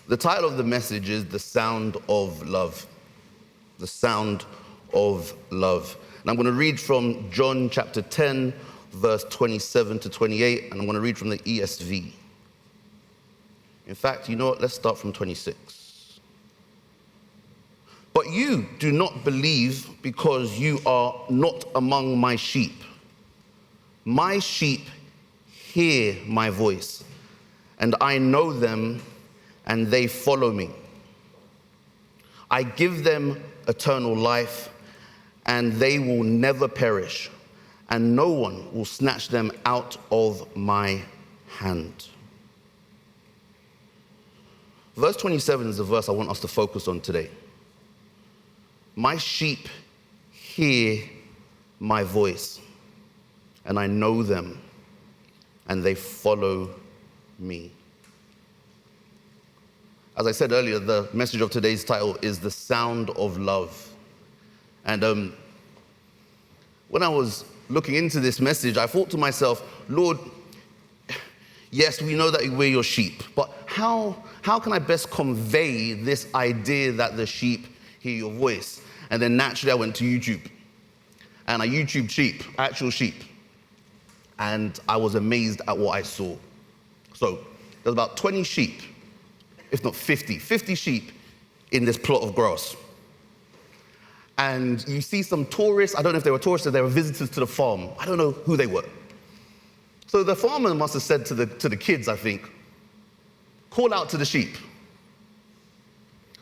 The title of the message is The Sound of Love. The Sound of Love. And I'm going to read from John chapter 10, verse 27 to 28, and I'm going to read from the ESV. In fact, you know what? Let's start from 26. But you do not believe because you are not among my sheep. My sheep hear my voice, and I know them, and they follow me. I give them eternal life, and they will never perish, and no one will snatch them out of my hand. Verse 27 is the verse I want us to focus on today. My sheep hear my voice, and I know them, and they follow me. As I said earlier, the message of today's title is The Sound of Love. And when I was looking into this message, I thought to myself, Lord, yes, we know that we're your sheep, but how can I best convey this idea that the sheep hear your voice? And then naturally I went to YouTube, and I YouTubed sheep, actual sheep, and I was amazed at what I saw. So there's about 20 sheep, if not 50 sheep in this plot of grass. And you see some tourists, I don't know if they were tourists or they were visitors to the farm. I don't know who they were. So the farmer must have said to the kids, I think, call out to the sheep.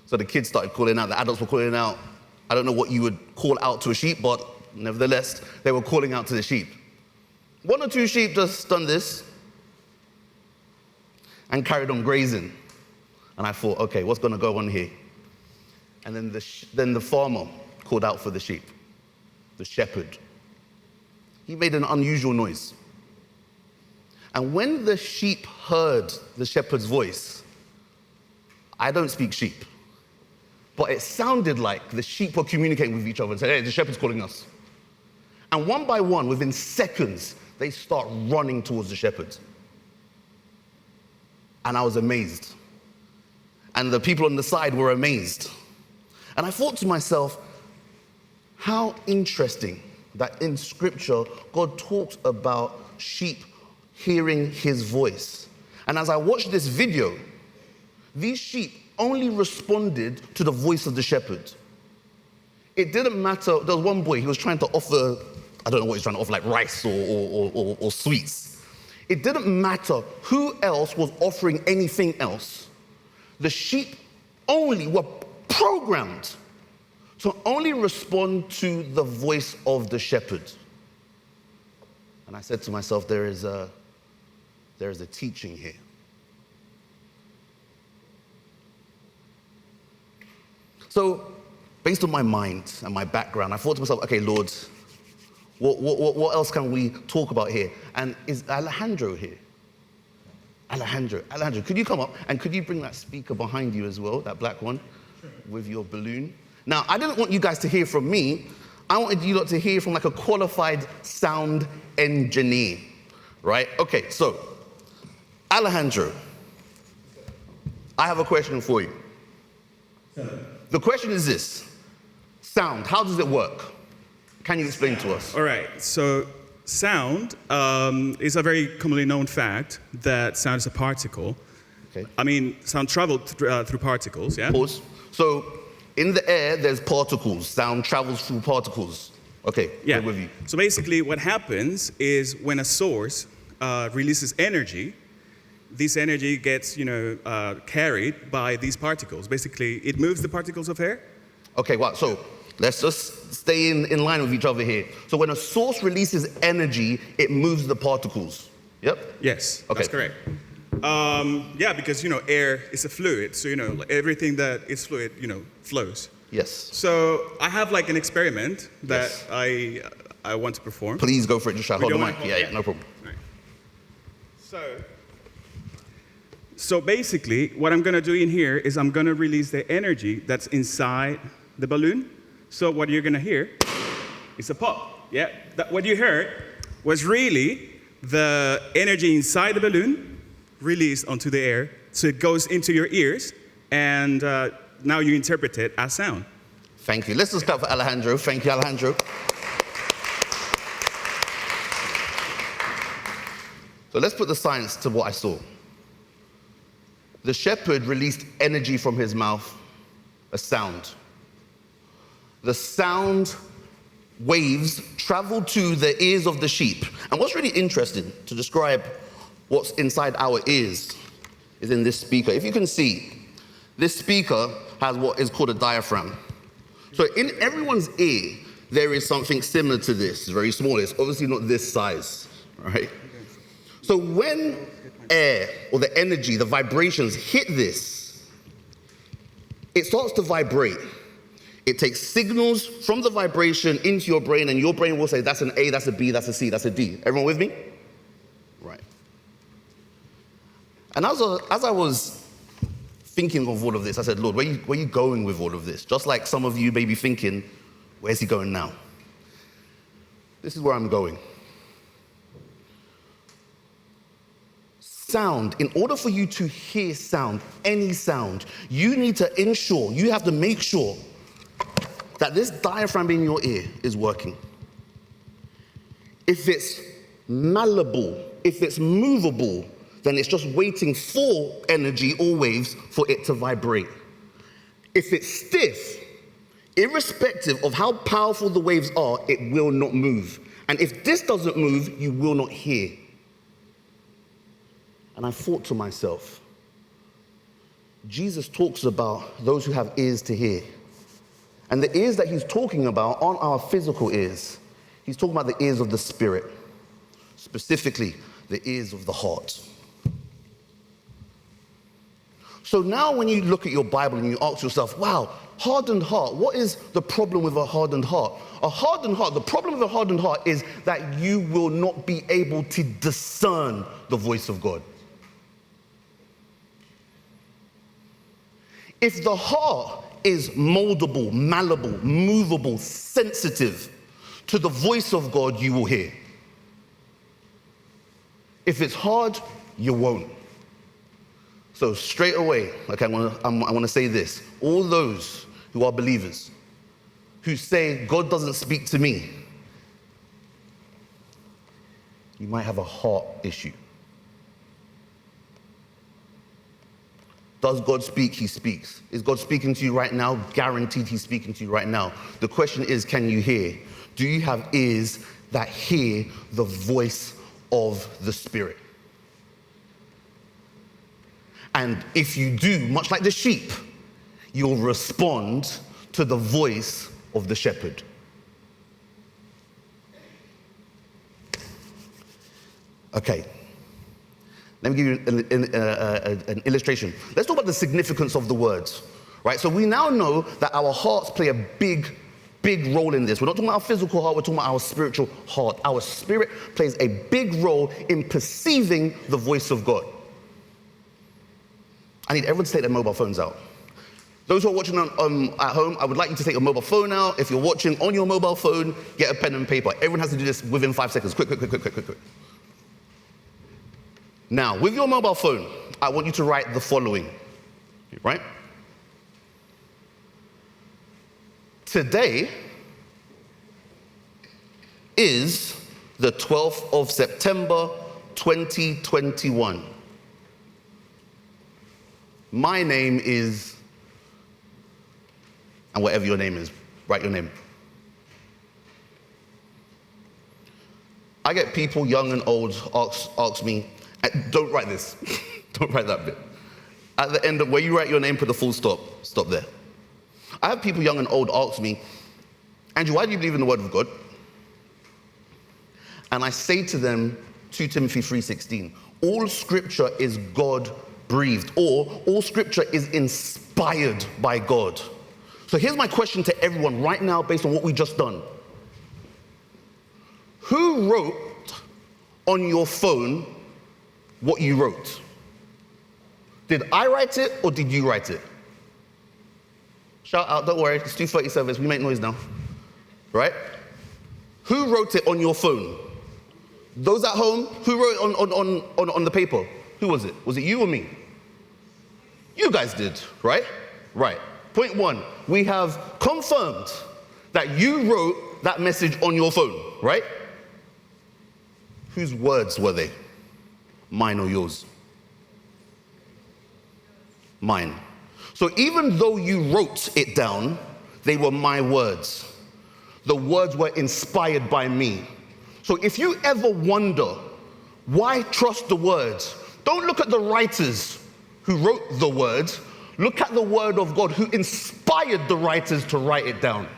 So the kids started calling out, the adults were calling out. I don't know what you would call out to a sheep, but nevertheless, they were calling out to the sheep. One or two sheep just done this and carried on grazing. And I thought, okay, what's going to go on here? And then the farmer called out for the sheep, the shepherd. He made an unusual noise. And when the sheep heard the shepherd's voice, I don't speak sheep, but it sounded like the sheep were communicating with each other and said, hey, the shepherd's calling us. And one by one, within seconds, they start running towards the shepherd. And I was amazed. And the people on the side were amazed. And I thought to myself, how interesting that in Scripture, God talks about sheep hearing his voice. And as I watched this video, these sheep only responded to the voice of the shepherd. It didn't matter. There was one boy, he was trying to offer, I don't know what he was trying to offer, like rice or sweets. It didn't matter who else was offering anything else. The sheep only were programmed to only respond to the voice of the shepherd. And I said to myself, there is a teaching here. So, based on my mind and my background, I thought to myself, okay, Lord, what else can we talk about here? And is Alejandro here? Alejandro, could you come up and could you bring that speaker behind you as well, that black one, with your balloon? Now, I didn't want you guys to hear from me. I wanted you lot to hear from like a qualified sound engineer, right? Okay, so, Alejandro, I have a question for you. The question is this: sound, how does it work? Can you explain to us? All right, so sound is a very commonly known fact that sound is a particle. Okay. I mean, sound travels through particles, yeah? Pause. So, in the air, there's particles. Sound travels through particles. Okay, yeah. we're with you. So basically what happens is when a source releases energy, this energy gets, carried by these particles. Basically, it moves the particles of air. Okay, wow. So let's just stay in line with each other here. So when a source releases energy, it moves the particles. Yep? Yes, okay. That's correct. Because, air is a fluid. So, everything that is fluid, flows. Yes. So I have like an experiment that I want to perform. Please go for it. Just try. Hold the mic. Yeah, no problem. Right. So basically, what I'm going to do in here is I'm going to release the energy that's inside the balloon. So what you're going to hear is a pop. Yeah. What you heard was really the energy inside the balloon released onto the air. So it goes into your ears, and now you interpret it as sound. Thank you. Let's just clap for Alejandro. Thank you, Alejandro. So let's put the science to what I saw. The shepherd released energy from his mouth, a sound. The sound waves traveled to the ears of the sheep. And what's really interesting to describe what's inside our ears is in this speaker. If you can see, this speaker has what is called a diaphragm. So in everyone's ear, there is something similar to this. It's very small. It's obviously not this size, right? So when air or the energy, the vibrations hit this, it starts to vibrate. It takes signals from the vibration into your brain, and your brain will say, that's an A, that's a B, that's a C, that's a D. Everyone with me? Right. And as I was thinking of all of this, I said, Lord, where are you going with all of this? Just like some of you may be thinking, where's he going now? This is where I'm going. Sound, in order for you to hear sound, any sound, you have to make sure that this diaphragm in your ear is working. If it's malleable, if it's movable, then it's just waiting for energy or waves for it to vibrate. If it's stiff, irrespective of how powerful the waves are, it will not move. And if this doesn't move, you will not hear. And I thought to myself, Jesus talks about those who have ears to hear. And the ears that he's talking about aren't our physical ears. He's talking about the ears of the spirit, specifically the ears of the heart. So now when you look at your Bible and you ask yourself, wow, hardened heart, what is the problem with a hardened heart? A hardened heart, the problem with a hardened heart is that you will not be able to discern the voice of God. If the heart is moldable, malleable, movable, sensitive to the voice of God, you will hear. If it's hard, you won't. So straight away, okay, I want to say this. All those who are believers, who say, God doesn't speak to me, you might have a heart issue. Does God speak? He speaks. Is God speaking to you right now? Guaranteed he's speaking to you right now. The question is, can you hear? Do you have ears that hear the voice of the Spirit? And if you do, much like the sheep, you'll respond to the voice of the shepherd. Okay. Let me give you an illustration. Let's talk about the significance of the words, right? So we now know that our hearts play a big role in this. We're not talking about our physical heart, we're talking about our spiritual heart. Our spirit plays a big role in perceiving the voice of God. I need everyone to take their mobile phones out. Those who are watching at home, I would like you to take your mobile phone out. If you're watching on your mobile phone, get a pen and paper. Everyone has to do this within 5 seconds. Quick. Now, with your mobile phone, I want you to write the following, right? Today is the 12th of September, 2021. My name is, and whatever your name is, write your name. I get people young and old ask me, don't write this, don't write that bit. At the end of where you write your name, put a full stop there. I have people young and old ask me, Andrew, why do you believe in the word of God? And I say to them, 2 Timothy 3:16, all scripture is God-breathed, or all scripture is inspired by God. So here's my question to everyone right now based on what we've just done. Who wrote on your phone what you wrote? Did I write it or did you write it? Shout out, don't worry, it's 2:30 service, we make noise now. Right? Who wrote it on your phone? Those at home, who wrote it on the paper? Who was it? Was it you or me? You guys did, right? Right. Point one, we have confirmed that you wrote that message on your phone, right? Whose words were they? Mine or yours? Mine. So even though you wrote it down, they were my words. The words were inspired by me. So if you ever wonder, why trust the words? Don't look at the writers who wrote the words. Look at the word of God who inspired the writers to write it down.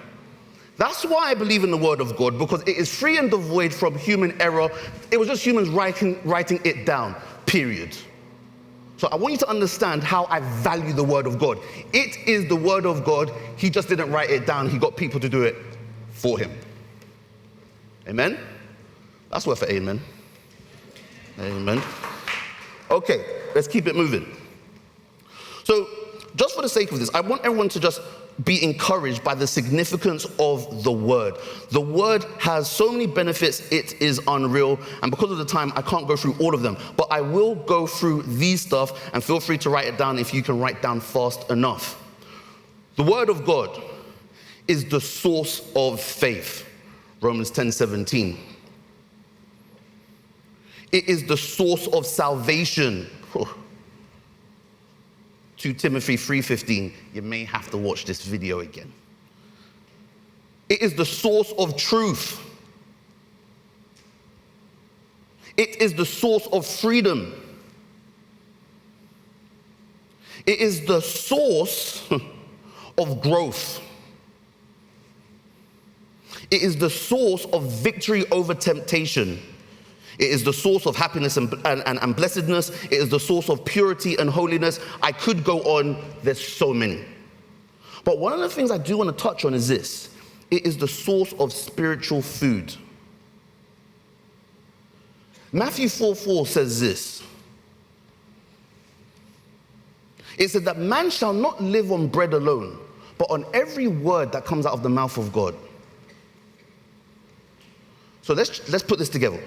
That's why I believe in the word of God, because it is free and devoid from human error. It was just humans writing it down, period. So I want you to understand how I value the word of God. It is the word of God. He just didn't write it down. He got people to do it for him. Amen? That's worth an amen. Amen. Okay, let's keep it moving. So just for the sake of this, I want everyone to just be encouraged by the significance of the word. The word has so many benefits, it is unreal. And because of the time, I can't go through all of them. But I will go through these stuff, and feel free to write it down if you can write down fast enough. The word of God is the source of faith. Romans 10:17. It is the source of salvation. 2 Timothy 3:15, you may have to watch this video again. It is the source of truth. It is the source of freedom. It is the source of growth. It is the source of victory over temptation. It is the source of happiness and blessedness. It is the source of purity and holiness. I could go on. There's so many. But one of the things I do want to touch on is this. It is the source of spiritual food. Matthew 4:4 says this. It said that man shall not live on bread alone, but on every word that comes out of the mouth of God. So let's put this together.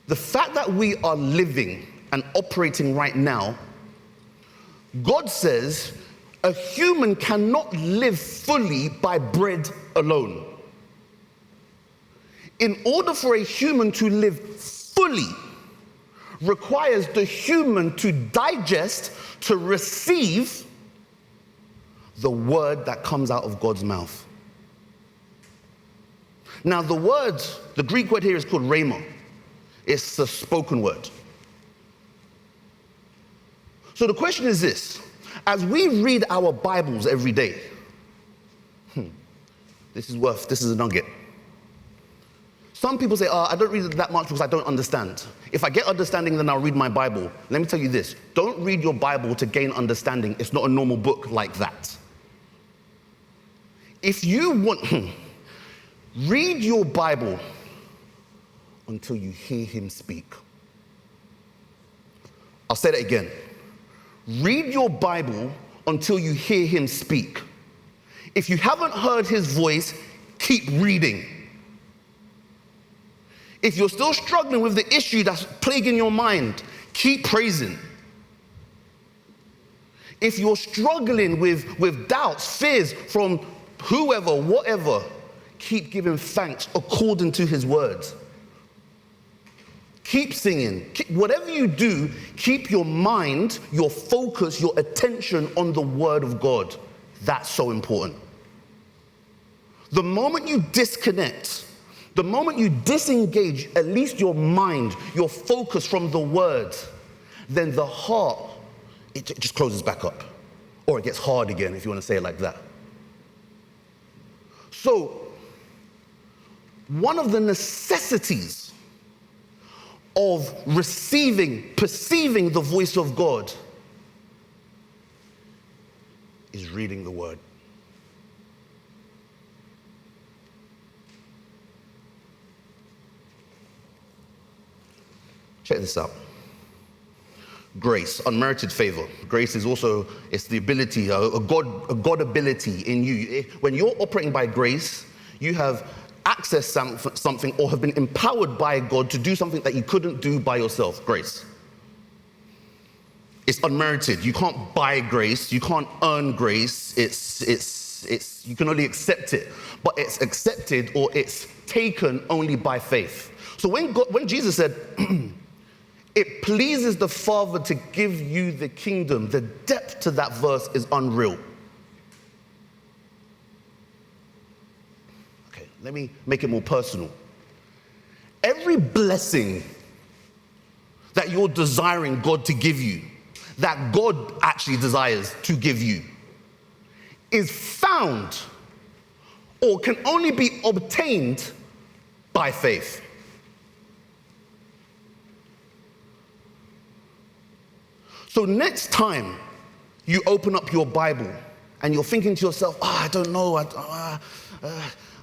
The fact that we are living and operating right now, God says a human cannot live fully by bread alone. In order for a human to live fully, requires the human to digest, to receive the word that comes out of God's mouth. Now the Greek word here is called rhema. It's the spoken word. So the question is this. As we read our Bibles every day, this is a nugget. Some people say, I don't read it that much because I don't understand. If I get understanding, then I'll read my Bible. Let me tell you this. Don't read your Bible to gain understanding. It's not a normal book like that. If you want, read your Bible until you hear him speak. I'll say that again. Read your Bible until you hear him speak. If you haven't heard his voice, keep reading. If you're still struggling with the issue that's plaguing your mind, keep praising. If you're struggling with doubts, fears from whoever, whatever, keep giving thanks according to his words. Keep singing. Whatever you do, keep your mind, your focus, your attention on the word of God. That's so important. The moment you disconnect, the moment you disengage at least your mind, your focus from the word, then the heart, it just closes back up. Or it gets hard again, if you want to say it like that. So, one of the necessities of perceiving the voice of God is reading the word. Check this out. Grace, unmerited favor. Grace is also, it's the ability, a God ability in you. When you're operating by grace, you have accessed something or have been empowered by God to do something that you couldn't do by yourself. Grace. It's unmerited. You can't buy grace. You can't earn grace. You can only accept it. But it's accepted or it's taken only by faith. So when Jesus said, it pleases the Father to give you the kingdom, the depth to that verse is unreal. Okay, let me make it more personal. Every blessing that you're desiring God to give you, that God actually desires to give you, is found or can only be obtained by faith. So next time you open up your Bible and you're thinking to yourself, I don't know,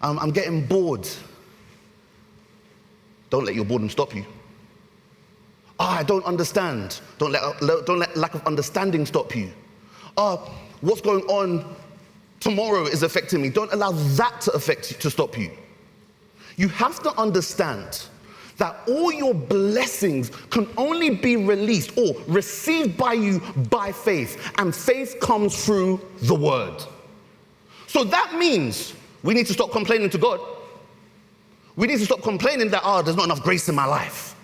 I'm getting bored. Don't let your boredom stop you. I don't understand. Don't let lack of understanding stop you. What's going on tomorrow is affecting me. Don't allow that to stop you. You have to understand that all your blessings can only be released or received by you by faith, and faith comes through the word. So that means we need to stop complaining to God. We need to stop complaining that, there's not enough grace in my life.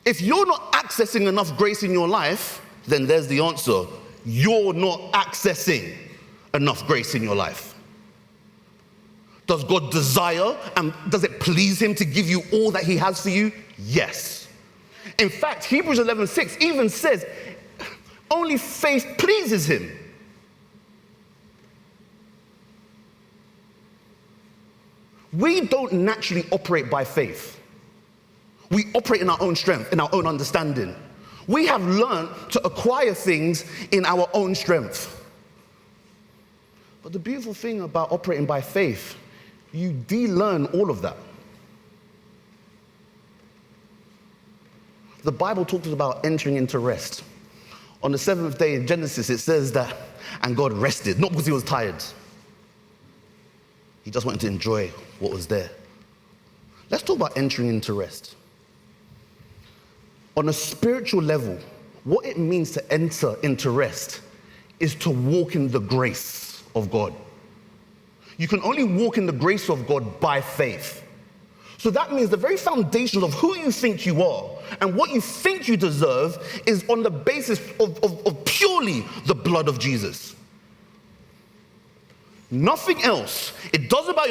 If you're not accessing enough grace in your life, then there's the answer. You're not accessing enough grace in your life. Does God desire and does it please him to give you all that he has for you? Yes. In fact, Hebrews 11:6 even says, only faith pleases him. We don't naturally operate by faith. We operate in our own strength, in our own understanding. We have learned to acquire things in our own strength. But the beautiful thing about operating by faith, you de-learn all of that. The Bible talks about entering into rest. On the seventh day in Genesis, it says that, and God rested, not because he was tired. He just wanted to enjoy what was there. Let's talk about entering into rest. On a spiritual level, what it means to enter into rest is to walk in the grace of God. You can only walk in the grace of God by faith. So that means the very foundation of who you think you are and what you think you deserve is on the basis of purely the blood of Jesus. Nothing else. It doesn't matter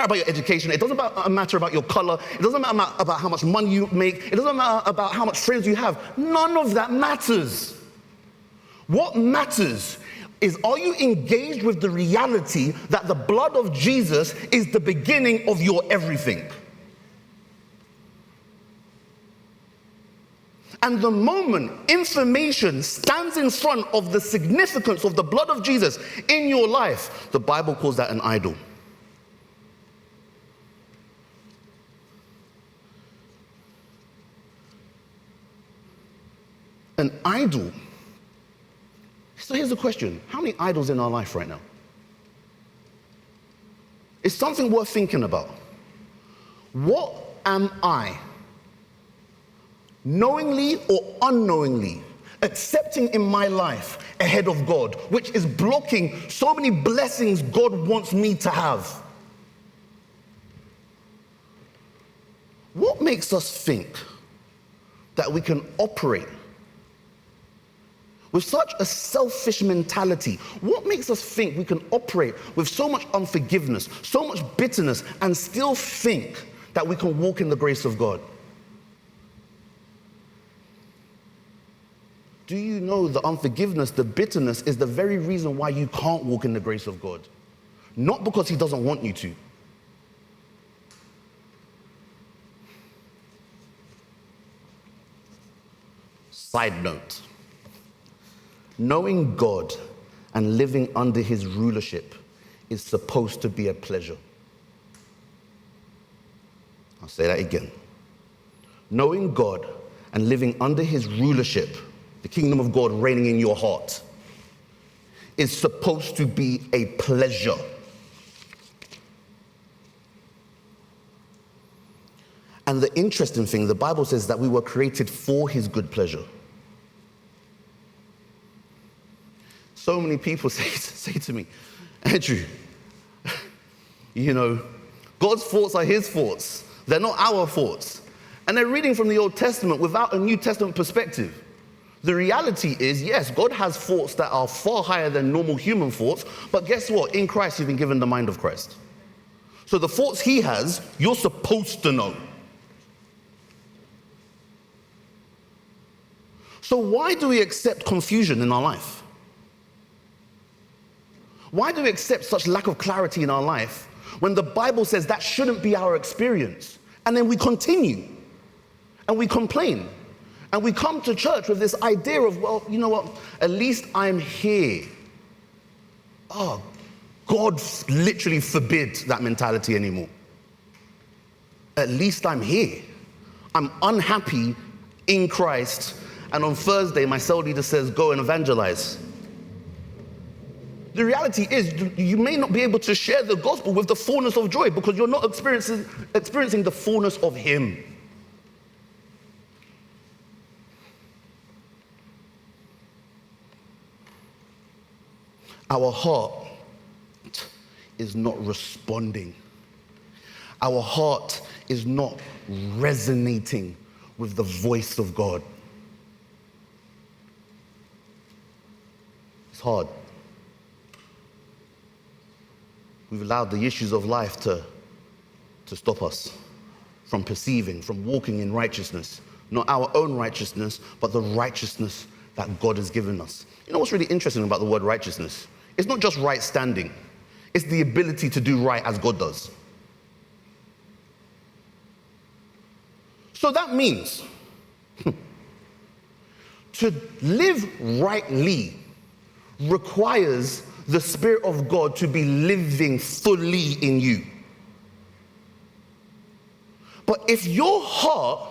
about your education. It doesn't matter about your color. It doesn't matter about how much money you make. It doesn't matter about how much friends you have. None of that matters. What matters is, are you engaged with the reality that the blood of Jesus is the beginning of your everything? And the moment information stands in front of the significance of the blood of Jesus in your life, the Bible calls that an idol. An idol. So here's the question. How many idols in our life right now? It's something worth thinking about. What am I, knowingly or unknowingly, accepting in my life ahead of God, which is blocking so many blessings God wants me to have? What makes us think that we can operate with such a selfish mentality? What makes us think we can operate with so much unforgiveness, so much bitterness, and still think that we can walk in the grace of God? Do you know the unforgiveness, the bitterness is the very reason why you can't walk in the grace of God? Not because he doesn't want you to. Side note. Knowing God and living under his rulership is supposed to be a pleasure. I'll say that again. Knowing God and living under his rulership, the kingdom of God reigning in your heart, is supposed to be a pleasure. And the interesting thing, the Bible says that we were created for his good pleasure. So many people say to me, Andrew, God's thoughts are his thoughts. They're not our thoughts. And they're reading from the Old Testament without a New Testament perspective. The reality is, yes, God has thoughts that are far higher than normal human thoughts, but guess what? In Christ, you've been given the mind of Christ. So the thoughts he has, you're supposed to know. So why do we accept confusion in our life? Why do we accept such lack of clarity in our life when the Bible says that shouldn't be our experience? And then we continue and we complain. And we come to church with this idea of, well, you know what? At least I'm here. Oh, God literally forbid that mentality anymore. At least I'm here. I'm unhappy in Christ. And on Thursday, my cell leader says, go and evangelize. The reality is, you may not be able to share the gospel with the fullness of joy because you're not experiencing the fullness of him. Our heart is not responding. Our heart is not resonating with the voice of God. It's hard. We've allowed the issues of life to stop us from perceiving, from walking in righteousness. Not our own righteousness, but the righteousness that God has given us. You know what's really interesting about the word righteousness? It's not just right standing. It's the ability to do right as God does. So that means to live rightly requires the Spirit of God to be living fully in you. But if your heart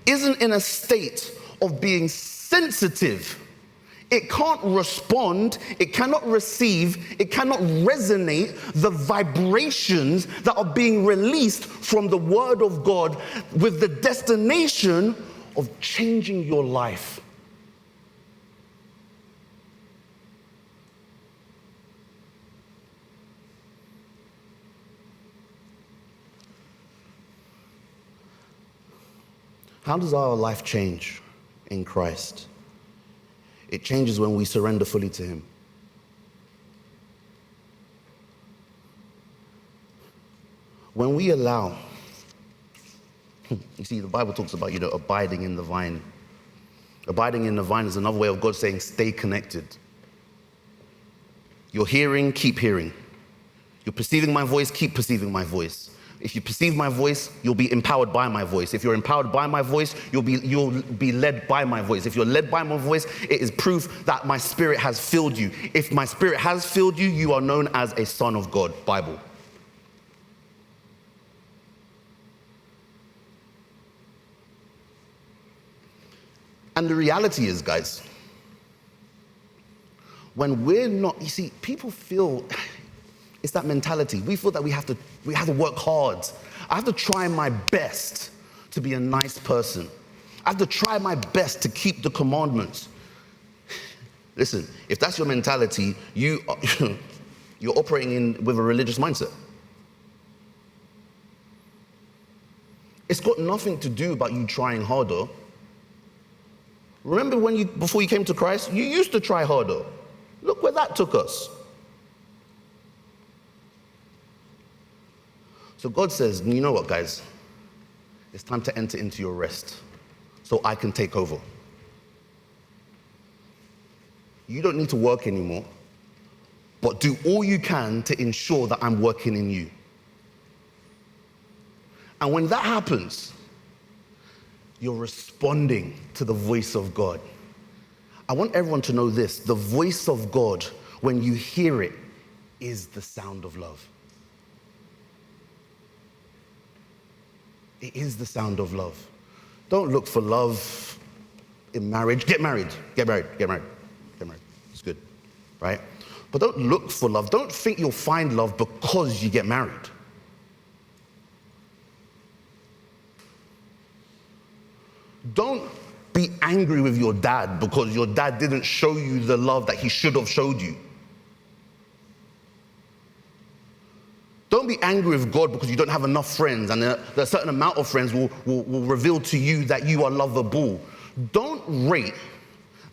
isn't in a state of being sensitive, it can't respond, it cannot receive, it cannot resonate the vibrations that are being released from the Word of God with the destination of changing your life. How does our life change in Christ? It changes when we surrender fully to him. When we allow, you see, the Bible talks about, abiding in the vine. Abiding in the vine is another way of God saying, stay connected. You're hearing, keep hearing. You're perceiving my voice, keep perceiving my voice. If you perceive my voice, you'll be empowered by my voice. If you're empowered by my voice, you'll be led by my voice. If you're led by my voice, it is proof that my spirit has filled you. If my spirit has filled you, you are known as a son of God. Bible. And the reality is, guys, when we're not, you see, people feel, it's that mentality. We feel that we have to work hard. I have to try my best to be a nice person. I have to try my best to keep the commandments. Listen, if that's your mentality, you're operating with a religious mindset. It's got nothing to do about you trying harder. Remember before you came to Christ, you used to try harder. Look where that took us. So God says, you know what, guys? It's time to enter into your rest so I can take over. You don't need to work anymore, but do all you can to ensure that I'm working in you. And when that happens, you're responding to the voice of God. I want everyone to know this. The voice of God, when you hear it, is the sound of love. It is the sound of love. Don't look for love in marriage. Get married. Get married. Get married. Get married. It's good, right? But don't look for love. Don't think you'll find love because you get married. Don't be angry with your dad because your dad didn't show you the love that he should have showed you. Don't be angry with God because you don't have enough friends and a certain amount of friends will reveal to you that you are lovable. Don't rate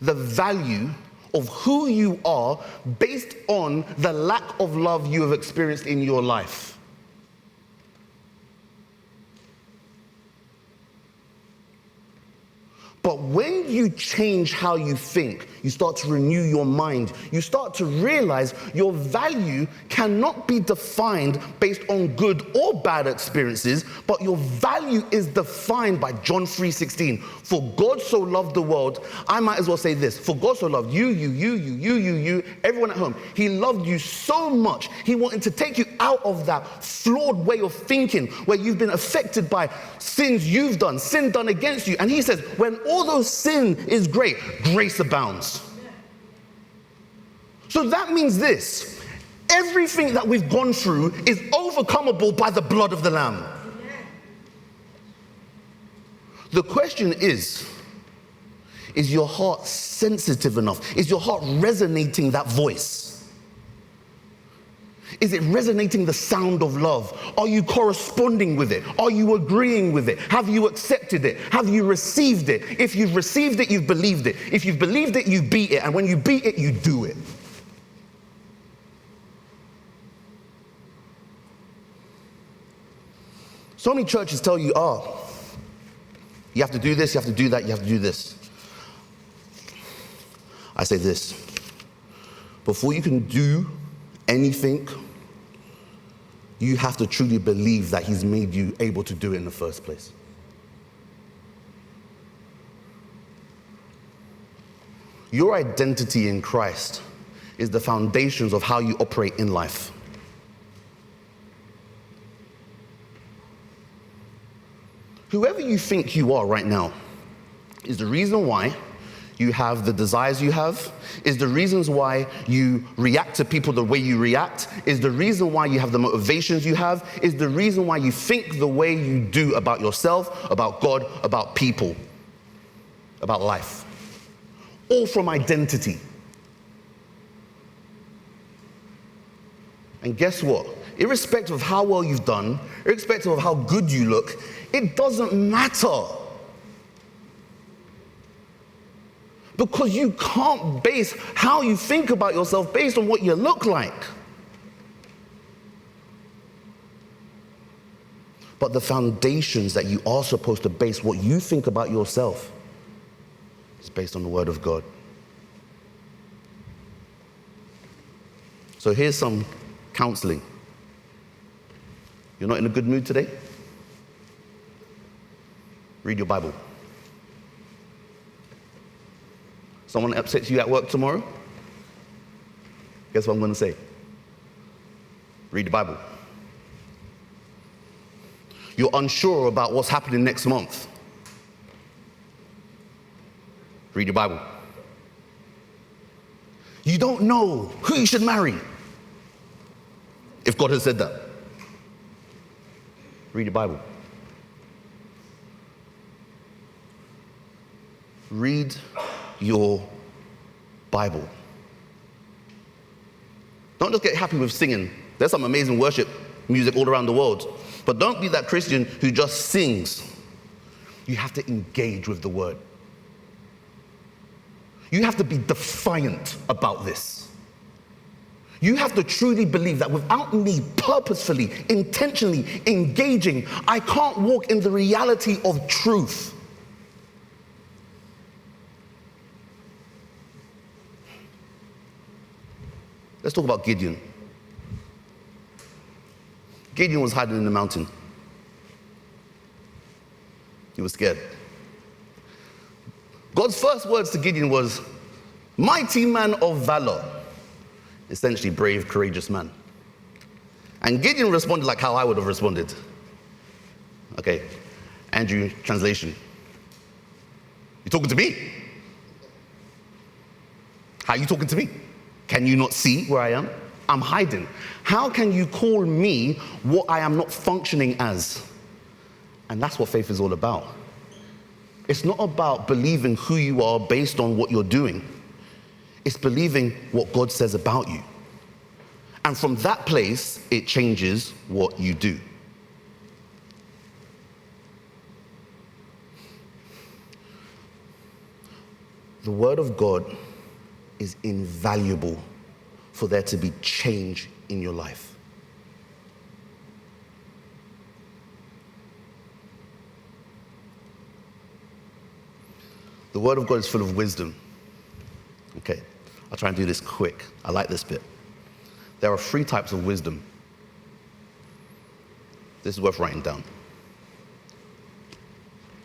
the value of who you are based on the lack of love you have experienced in your life. But when you change how you think, you start to renew your mind, you start to realize your value cannot be defined based on good or bad experiences, but your value is defined by John 3:16. For God so loved the world, I might as well say this, for God so loved you, everyone at home. He loved you so much, he wanted to take you out of that flawed way of thinking where you've been affected by sins you've done, sin done against you. And he says, when although sin is great, grace abounds. So that means this: everything that we've gone through is overcomable by the blood of the Lamb. The question is your heart sensitive enough? Is your heart resonating that voice? Is it resonating the sound of love? Are you corresponding with it? Are you agreeing with it? Have you accepted it? Have you received it? If you've received it, you've believed it. If you've believed it, you beat it. And when you beat it, you do it. So many churches tell you, you have to do this, you have to do that, you have to do this. I say this: before you can do anything, you have to truly believe that he's made you able to do it in the first place. Your identity in Christ is the foundations of how you operate in life. Whoever you think you are right now is the reason why you have the desires you have, is the reasons why you react to people the way you react, is the reason why you have the motivations you have, is the reason why you think the way you do about yourself, about God, about people, about life. All from identity. And guess what? Irrespective of how well you've done, irrespective of how good you look, it doesn't matter. Because you can't base how you think about yourself based on what you look like. But the foundations that you are supposed to base what you think about yourself is based on the Word of God. So here's some counseling. You're not in a good mood today? Read your Bible. Someone upsets you at work tomorrow? Guess what I'm going to say? Read the Bible. You're unsure about what's happening next month? Read your Bible. You don't know who you should marry, if God has said that. Read your Bible. Read your Bible. Don't just get happy with singing. There's some amazing worship music all around the world. But don't be that Christian who just sings. You have to engage with the Word. You have to be defiant about this. You have to truly believe that without me purposefully, intentionally engaging, I can't walk in the reality of truth. Let's talk about Gideon. Gideon was hiding in the mountain. He was scared. God's first words to Gideon was, mighty man of valor. Essentially, brave, courageous man. And Gideon responded like how I would have responded. Okay, Andrew, translation. You talking to me? How are you talking to me? Can you not see where I am? I'm hiding. How can you call me what I am not functioning as? And that's what faith is all about. It's not about believing who you are based on what you're doing. It's believing what God says about you. And from that place, it changes what you do. The Word of God is invaluable for there to be change in your life. The Word of God is full of wisdom. Okay, I'll try and do this quick. I like this bit. There are 3 types of wisdom. This is worth writing down.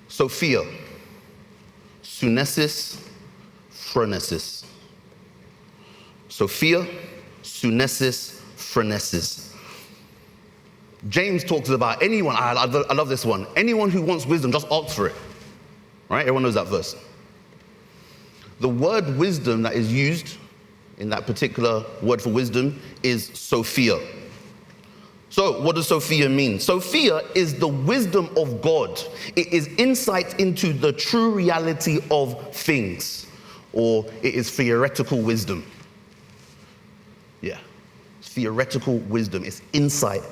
Sophia, sunesis, phronesis. Sophia, sunesis, phronesis. James talks about anyone, I love this one, anyone who wants wisdom, just ask for it. Right? Everyone knows that verse. The word wisdom that is used in that particular word for wisdom is Sophia. So what does Sophia mean? Sophia is the wisdom of God. It is insight into the true reality of things, or it is theoretical wisdom. Yeah, it's theoretical wisdom. It's insight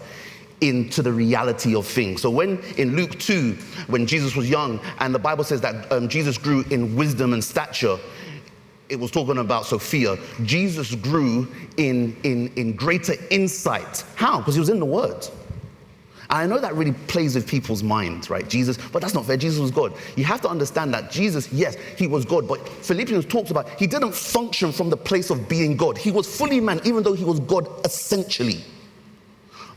into the reality of things. So when in Luke 2, when Jesus was young, and the Bible says that Jesus grew in wisdom and stature, it was talking about Sophia. Jesus grew in greater insight. How? Because he was in the Word. And I know that really plays with people's minds, right? Jesus, but that's not fair. Jesus was God. You have to understand that Jesus, yes, he was God, but Philippians talks about he didn't function from the place of being God. He was fully man, even though he was God essentially.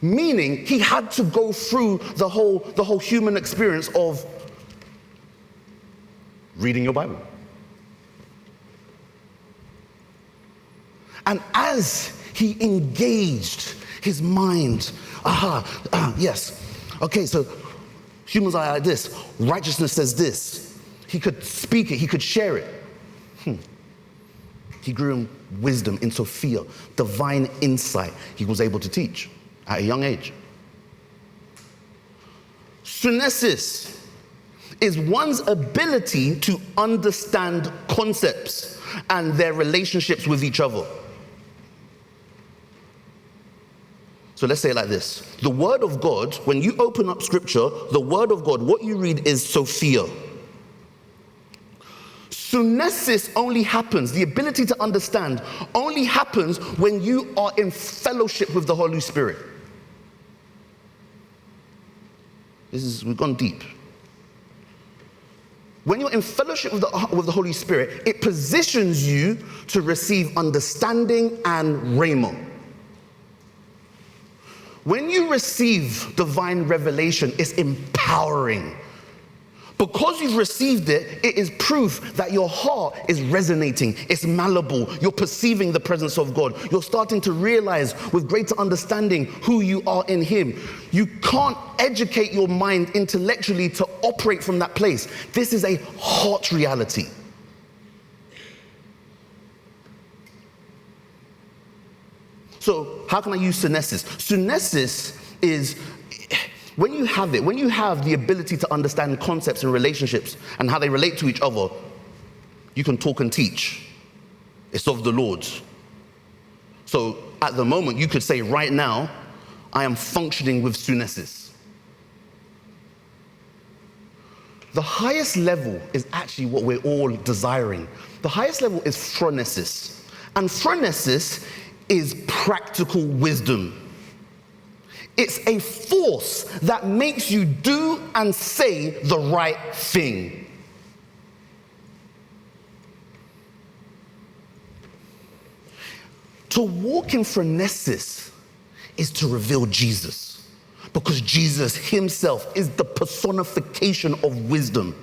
Meaning he had to go through the whole human experience of reading your Bible. And as he engaged his mind, yes, okay, so humans are like this, righteousness says this. He could speak it, he could share it. He grew in wisdom, in Sophia, divine insight. He was able to teach at a young age. Synesis is one's ability to understand concepts and their relationships with each other. So let's say it like this. The Word of God, when you open up Scripture, the Word of God, what you read is Sophia. Synesis only happens, the ability to understand only happens when you are in fellowship with the Holy Spirit. We've gone deep. When you're in fellowship with the Holy Spirit, it positions you to receive understanding and rhema. When you receive divine revelation, it's empowering. Because you've received it, it is proof that your heart is resonating, it's malleable, you're perceiving the presence of God. You're starting to realize with greater understanding who you are in Him. You can't educate your mind intellectually to operate from that place. This is a heart reality. So how can I use synesis? Synesis is when you have the ability to understand concepts and relationships and how they relate to each other, you can talk and teach. It's of the Lord. So at the moment, you could say right now, I am functioning with synesis. The highest level is actually what we're all desiring. The highest level is phronesis. And phronesis is practical wisdom. It's a force that makes you do and say the right thing. To walk in phronesis is to reveal Jesus, because Jesus himself is the personification of wisdom.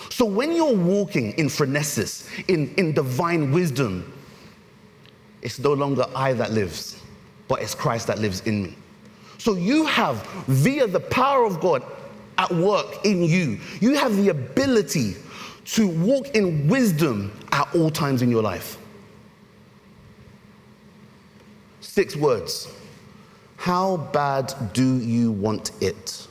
So when you're walking in phronesis, in divine wisdom, it's no longer I that lives, but it's Christ that lives in me. So you have, via the power of God at work in you, you have the ability to walk in wisdom at all times in your life. 6 words. How bad do you want it?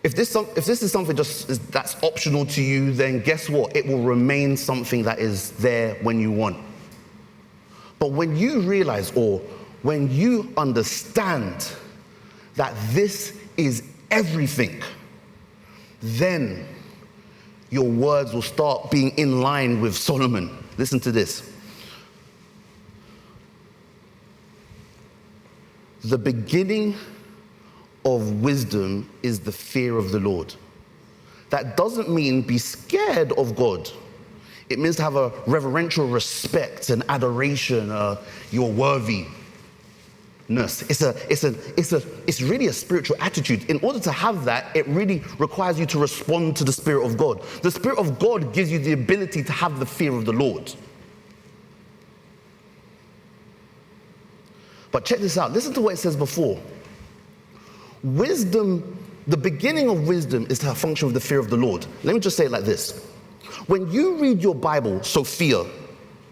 If this is something that's optional to you, then guess what? It will remain something that is there when you want. But when you realize, or when you understand that this is everything, then your words will start being in line with Solomon. Listen to this. The beginning of wisdom is the fear of the Lord. That doesn't mean be scared of God. It means to have a reverential respect and adoration. You're worthiness. It's really a spiritual attitude. In order to have that, it really requires you to respond to the Spirit of God. The Spirit of God gives you the ability to have the fear of the Lord. But check this out. Listen to what it says before. Wisdom, the beginning of wisdom is to have function with the fear of the Lord. Let me just say it like this. When you read your Bible, Sophia,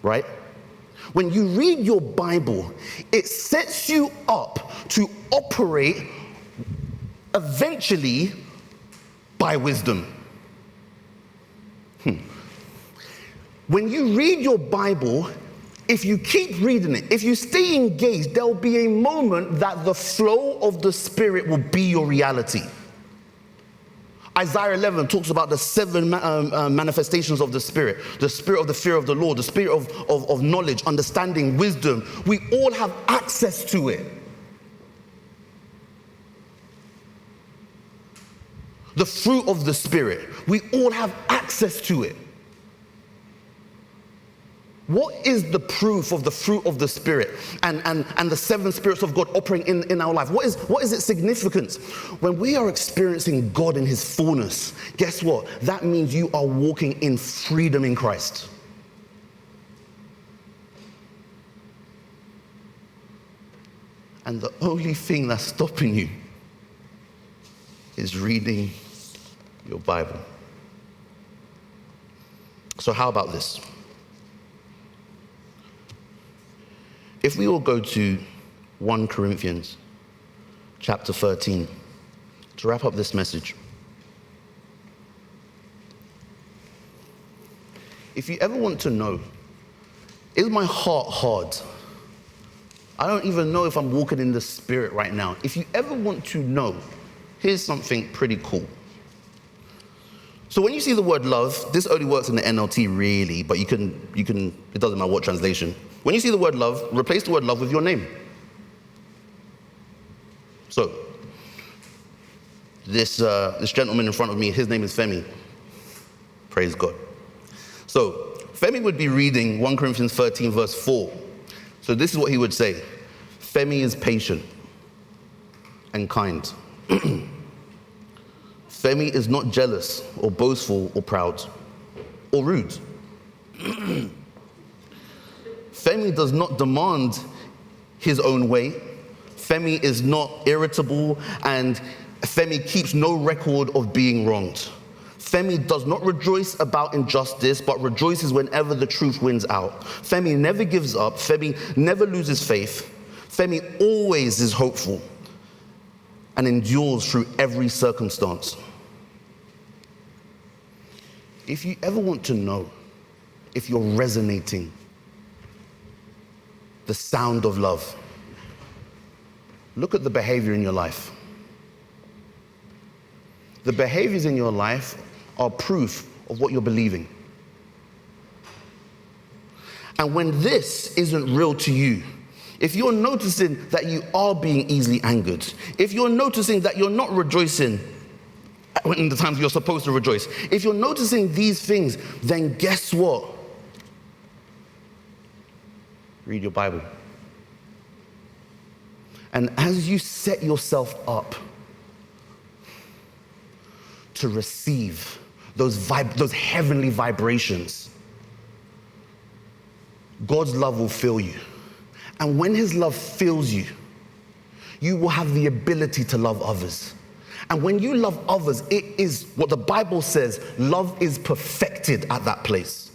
right? When you read your Bible, it sets you up to operate eventually by wisdom. When you read your Bible, if you keep reading it, if you stay engaged, there'll be a moment that the flow of the Spirit will be your reality. Isaiah 11 talks about the 7 manifestations of the Spirit of the fear of the Lord, the spirit of knowledge, understanding, wisdom. We all have access to it. The fruit of the Spirit, we all have access to it. What is the proof of the fruit of the Spirit and the 7 spirits of God operating in our life? What is its significance? When we are experiencing God in his fullness, guess what? That means you are walking in freedom in Christ. And the only thing that's stopping you is reading your Bible. So how about this? If we all go to 1 Corinthians chapter 13 to wrap up this message. If you ever want to know, is my heart hard? I don't even know if I'm walking in the Spirit right now. If you ever want to know, here's something pretty cool. So when you see the word love, this only works in the NLT really, but you can, it doesn't matter what translation. When you see the word love, replace the word love with your name. So, this gentleman in front of me, his name is Femi. Praise God. So, Femi would be reading 1 Corinthians 13 verse 4. So this is what he would say. Femi is patient and kind. Femi is not jealous or boastful or proud or rude. Femi does not demand his own way. Femi is not irritable, and Femi keeps no record of being wronged. Femi does not rejoice about injustice, but rejoices whenever the truth wins out. Femi never gives up. Femi never loses faith. Femi always is hopeful and endures through every circumstance. If you ever want to know if you're resonating the sound of love, look at the behavior in your life. The behaviors in your life are proof of what you're believing. And when this isn't real to you, if you're noticing that you are being easily angered, if you're noticing that you're not rejoicing in the times you're supposed to rejoice, if you're noticing these things, then guess what? Read your Bible. And as you set yourself up to receive those heavenly vibrations, God's love will fill you. And when his love fills you, you will have the ability to love others. And when you love others, it is what the Bible says, love is perfected at that place.